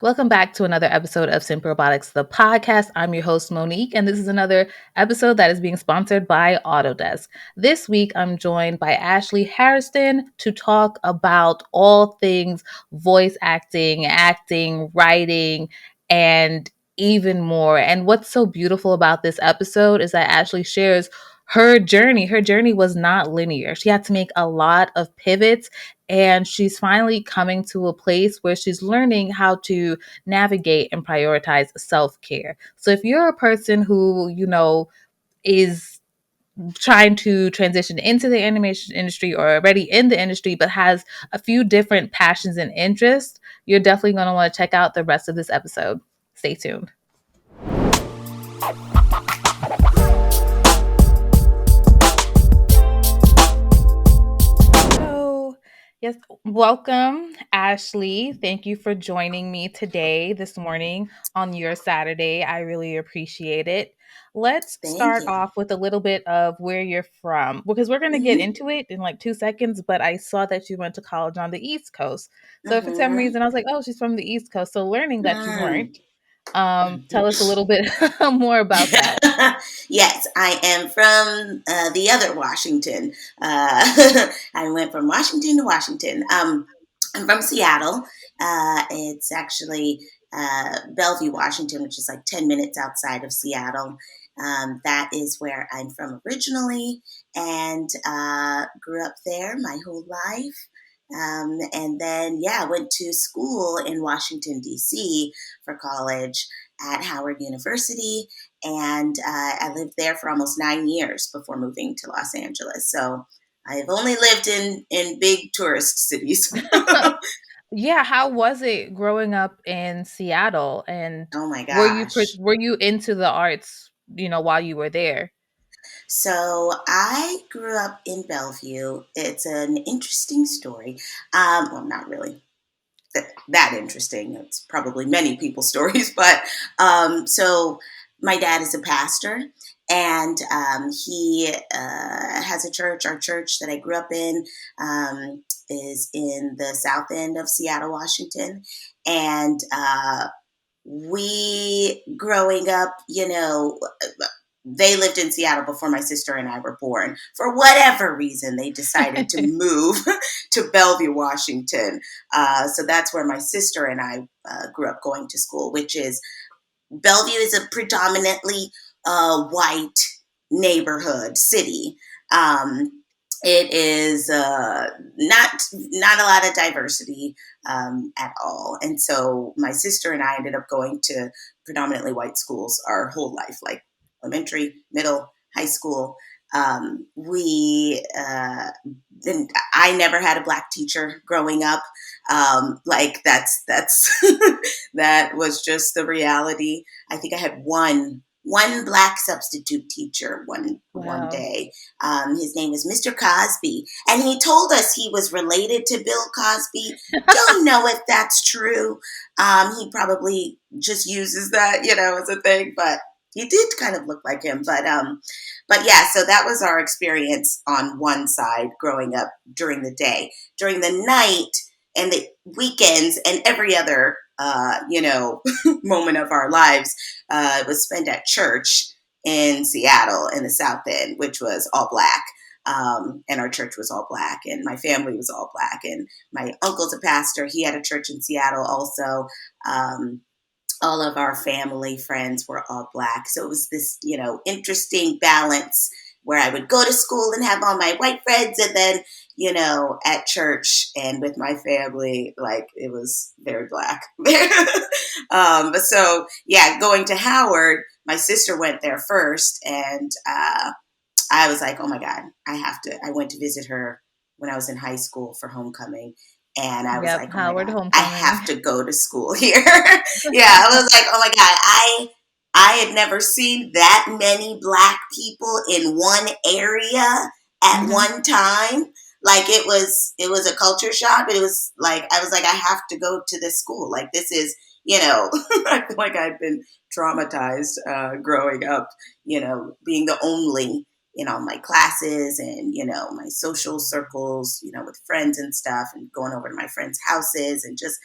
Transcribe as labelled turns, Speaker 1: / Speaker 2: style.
Speaker 1: Welcome back to another episode of Simplyrobotix, the podcast. I'm your host, Monique, and this is another episode that is being sponsored by Autodesk. This week, I'm joined by Ashleigh Hairston to talk about all things voice acting, writing, and even more. And what's so beautiful about this episode is that Ashleigh shares her journey. Her journey was not linear. She had to make a lot of pivots, and she's finally coming to a place where she's learning how to navigate and prioritize self-care. So if you're a person who, is trying to transition into the animation industry or already in the industry, but has a few different passions and interests, you're definitely going to want to check out the rest of this episode. Stay tuned. Yes, welcome, Ashleigh. Thank you for joining me this morning on your Saturday. I really appreciate it. Let's
Speaker 2: Thank
Speaker 1: start
Speaker 2: you.
Speaker 1: off with a little bit of where you're from, because we're going to get into it in like 2 seconds, but I saw that you went to college on the East Coast. So for some reason, I was like, oh, she's from the East Coast. So learning that you weren't, tell us a little bit more about that.
Speaker 2: Yes, I am from the other Washington. I went from Washington to Washington. I'm from Seattle. It's actually Bellevue, Washington, which is like 10 minutes outside of Seattle. That is where I'm from originally, and grew up there my whole life. And then, went to school in Washington, D.C. for college at Howard University. And I lived there for almost 9 years before moving to Los Angeles. So I've only lived in big tourist cities.
Speaker 1: Yeah, how was it growing up in Seattle? And
Speaker 2: Oh my
Speaker 1: were you
Speaker 2: gosh.
Speaker 1: were you into the arts, while you were there?
Speaker 2: So I grew up in Bellevue. It's an interesting story. Well, not really that interesting. It's probably many people's stories, but so my dad is a pastor, and he has a church. Our church that I grew up in is in the south end of Seattle, Washington, and we growing up, they lived in Seattle before my sister and I were born. For whatever reason, they decided to move to Bellevue, Washington. So that's where my sister and I grew up going to school, which is Bellevue is a predominantly white neighborhood city. It is not a lot of diversity at all, and so my sister and I ended up going to predominantly white schools our whole life, like elementary, middle, high school. We then I never had a black teacher growing up. Like that's that was just the reality. I think I had one black substitute teacher one
Speaker 1: Wow.
Speaker 2: day. His name was Mr. Cosby, and he told us he was related to Bill Cosby. Don't know if that's true. He probably just uses that, as a thing, but he did kind of look like him. But yeah, so that was our experience on one side growing up during the day. During the night and the weekends and every other, moment of our lives was spent at church in Seattle in the South End, which was all black. And our church was all black, and my family was all black. And my uncle's a pastor. He had a church in Seattle also. All of our family friends were all black. So it was this, interesting balance where I would go to school and have all my white friends, and then, at church and with my family, like it was very black. So yeah, going to Howard, my sister went there first, and I was like, oh my God, I went to visit her when I was in high school for homecoming. And I was
Speaker 1: Yep,
Speaker 2: like, oh my
Speaker 1: Howard
Speaker 2: God, I have
Speaker 1: Homecoming.
Speaker 2: to go to school here. Yeah, I was like, oh my God, I had never seen that many black people in one area at
Speaker 1: Hmm.
Speaker 2: one time. Like it was a culture shock, but it was like I was like, I have to go to this school. Like this is, I feel like I'd been traumatized growing up, being the only in all my classes and, my social circles, with friends and stuff, and going over to my friends' houses and just